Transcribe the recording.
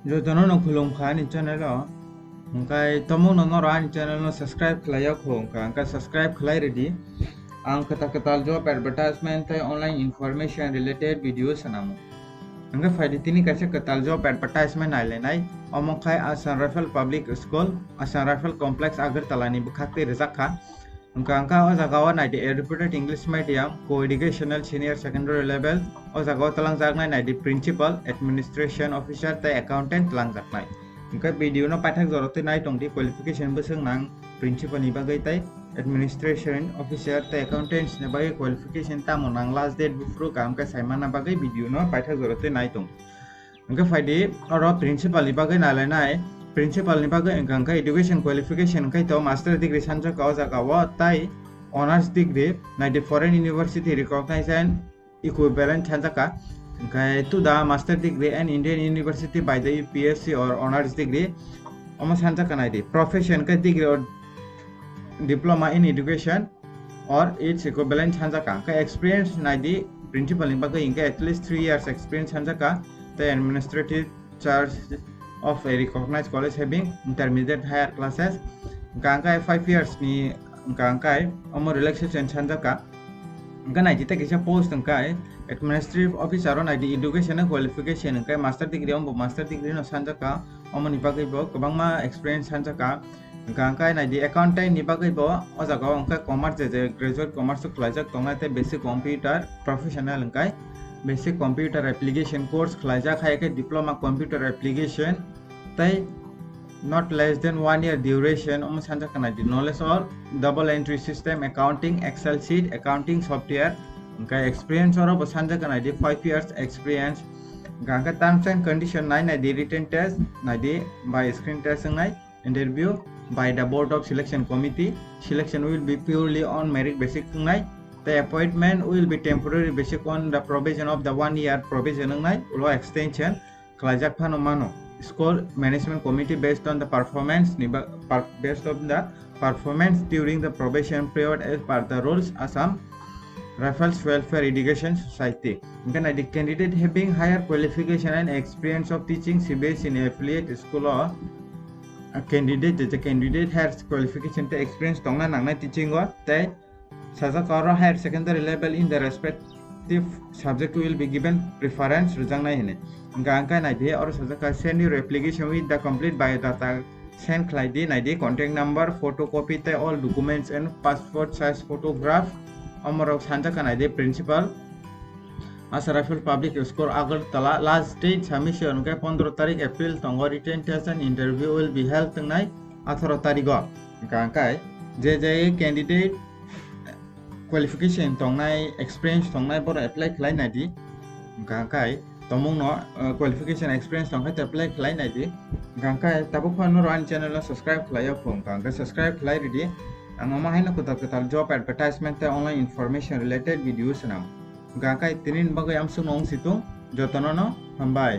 Jotono no Khulumkha ni channel o angkai tomo no nora ni channel no subscribe khlaya kho angka subscribe khlai ready ang kata job advertisement tai online information related videos anamu angka faidi tini kaise katal job advertisement ailenai omokai Assam Rifle Public School Assam Rifle Complex Agartala ni bukhakte rejakha angka o jagao naidi reputed English medium co-educational senior secondary level o jagao talang jaknai naidi principal administration officer tai accountant talang jaknai angka video no paithak jorote nai tongdi qualification beseng nang principal ni bagai tai administration officer tai accountants ni bagai qualification tamo nang last date bufru kam ka saimana bagai video no paithak jorote nai tong angka faidi oro principal ni bagai nalenai principal ni bagai angka education qualification kai to master degree sanjo ka jaga wa tai honors degree na the foreign university recognized and equivalent sanjaka okay to the master degree and Indian university by the PSc or honors degree oma sanjaka na the profession ka degree or diploma in education or its equivalent sanjaka ka experience na the principal ni bagai inka at least 3 years experience sanjaka the administrative charge of a recognized college having intermediate higher classes angka 5 years ni angka omo relaxation sanjaka angka na jita kisa post angka administrative officer on ID education qualification angka master degree omo master degree no sanjaka omo ni bagai bo kabangma experience sanjaka angka na di accountant ni bagai bo o jaga angka commerce je graduate commerce khlajak tonga te basic computer professional angka basic computer application course khlajak hai ke diploma computer application tai not less than 1 year duration om sanjak kana di knowledge or double entry system accounting excel sheet accounting software angka experience or sanjak kana di 5 years experience angka terms and condition nai na di written test na di by screen test ngai interview by the board of selection committee selection will be purely on merit basis ngai the appointment will be temporary based on the provision of the 1 year provision ngai ulo extension khlajak phano mano school management committee based on the performance during the probation period as per the rules Assam Rifles Welfare Education Society. Then the candidate having higher qualification and experience of teaching CBS in affiliate school or a candidate has qualification to experience tongna nangna teaching or they Sajaka higher secondary level in the respective subject will be given preference rujangna hine angka na de or sajaka send your application with the complete biodata send khlaidi na de contact number photocopy te all documents and passport size photograph amorok sanjaka na de principal Assam Rifle Public School Agartala last date submission ke 15 tarik April tongo written test and interview will be held tonight 18 tarik angka je candidate qualification tongnai experience tongnai bor apply khlai na di angka tomong no qualification experience tongkai apply khlai na di angka tabuk phano ran channel no subscribe khlai phone angka subscribe khlai ready angama haina kutal job advertisement te online information related videos nam angka tinin bagai amsung nong situng jotono no Hambai